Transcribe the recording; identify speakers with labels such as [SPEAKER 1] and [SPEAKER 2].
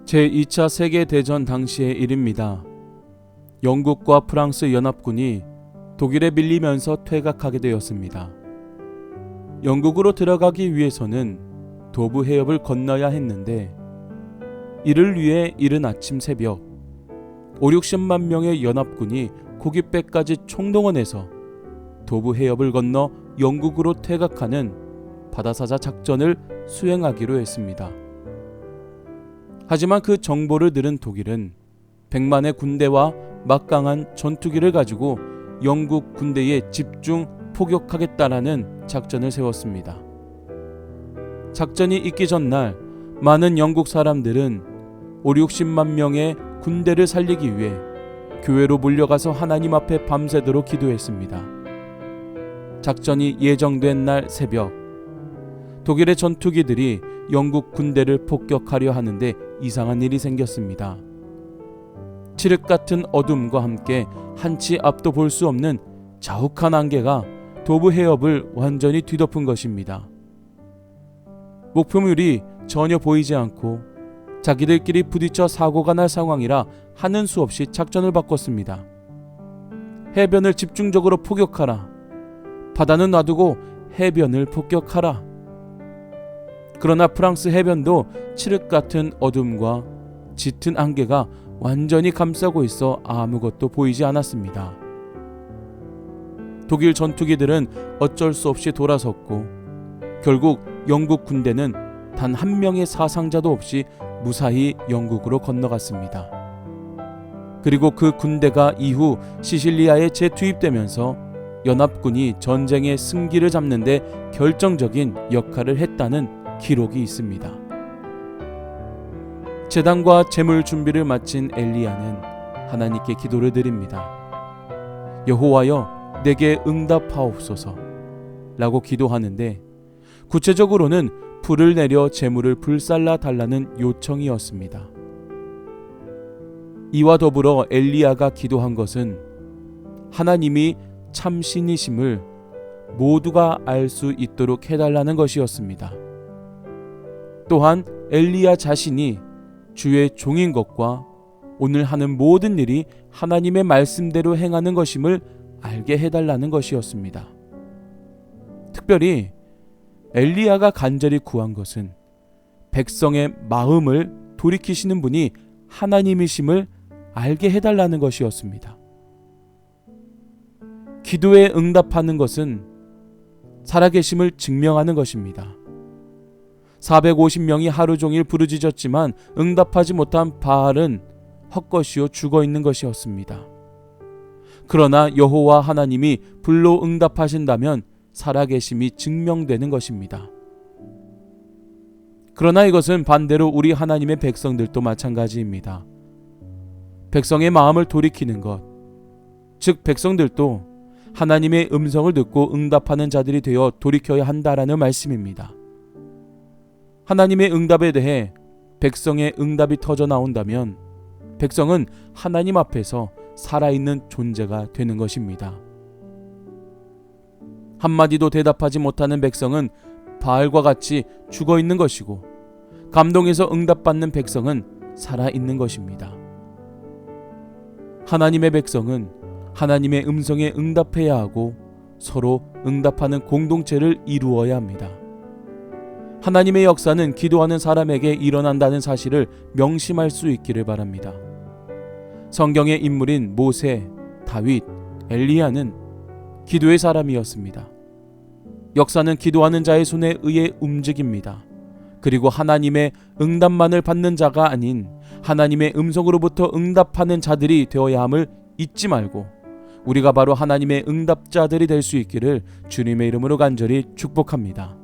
[SPEAKER 1] 제2차 세계대전 당시의 일입니다. 영국과 프랑스 연합군이 독일에 밀리면서 퇴각하게 되었습니다. 영국으로 들어가기 위해서는 도브 해협을 건너야 했는데 이를 위해 이른 아침 새벽 5,60만 명의 연합군이 고깃배까지 총동원해서 도브 해협을 건너 영국으로 퇴각하는 바다사자 작전을 수행하기로 했습니다. 하지만 그 정보를 들은 독일은 100만의 군대와 막강한 전투기를 가지고 영국 군대에 집중 포격하겠다라는 작전을 세웠습니다. 작전이 있기 전날 많은 영국 사람들은 5,60만 명의 군대를 살리기 위해 교회로 몰려가서 하나님 앞에 밤새도록 기도했습니다. 작전이 예정된 날 새벽 독일의 전투기들이 영국 군대를 폭격하려 하는데 이상한 일이 생겼습니다. 칠흑 같은 어둠과 함께 한치 앞도 볼 수 없는 자욱한 안개가 도브 해협을 완전히 뒤덮은 것입니다. 목표물이 전혀 보이지 않고 자기들끼리 부딪혀 사고가 날 상황이라 하는 수 없이 작전을 바꿨습니다. 해변을 집중적으로 포격하라. 바다는 놔두고 해변을 폭격하라. 그러나 프랑스 해변도 칠흑 같은 어둠과 짙은 안개가 완전히 감싸고 있어 아무것도 보이지 않았습니다. 독일 전투기들은 어쩔 수 없이 돌아섰고 결국 영국 군대는 단 한 명의 사상자도 없이 무사히 영국으로 건너갔습니다. 그리고 그 군대가 이후 시실리아에 재투입되면서 연합군이 전쟁의 승기를 잡는 데 결정적인 역할을 했다는 기록이 있습니다. 제단과 제물 준비를 마친 엘리야는 하나님께 기도를 드립니다. 여호와여 내게 응답하옵소서 라고 기도하는데 구체적으로는 불을 내려 제물을 불살라 달라는 요청이었습니다. 이와 더불어 엘리야가 기도한 것은 하나님이 참신이심을 모두가 알 수 있도록 해달라는 것이었습니다. 또한 엘리야 자신이 주의 종인 것과 오늘 하는 모든 일이 하나님의 말씀대로 행하는 것임을 알게 해달라는 것이었습니다. 특별히 엘리야가 간절히 구한 것은 백성의 마음을 돌이키시는 분이 하나님이심을 알게 해달라는 것이었습니다. 기도에 응답하는 것은 살아계심을 증명하는 것입니다. 450명이 하루 종일 부르짖었지만 응답하지 못한 바알은 헛것이요 죽어 있는 것이었습니다. 그러나 여호와 하나님이 불로 응답하신다면 살아계심이 증명되는 것입니다. 그러나 이것은 반대로 우리 하나님의 백성들도 마찬가지입니다. 백성의 마음을 돌이키는 것, 즉 백성들도 하나님의 음성을 듣고 응답하는 자들이 되어 돌이켜야 한다라는 말씀입니다. 하나님의 응답에 대해 백성의 응답이 터져 나온다면 백성은 하나님 앞에서 살아있는 존재가 되는 것입니다. 한마디도 대답하지 못하는 백성은 바알과 같이 죽어 있는 것이고 감동에서 응답받는 백성은 살아있는 것입니다. 하나님의 백성은 하나님의 음성에 응답해야 하고 서로 응답하는 공동체를 이루어야 합니다. 하나님의 역사는 기도하는 사람에게 일어난다는 사실을 명심할 수 있기를 바랍니다. 성경의 인물인 모세, 다윗, 엘리야는 기도의 사람이었습니다. 역사는 기도하는 자의 손에 의해 움직입니다. 그리고 하나님의 응답만을 받는 자가 아닌 하나님의 음성으로부터 응답하는 자들이 되어야 함을 잊지 말고 우리가 바로 하나님의 응답자들이 될 수 있기를 주님의 이름으로 간절히 축복합니다.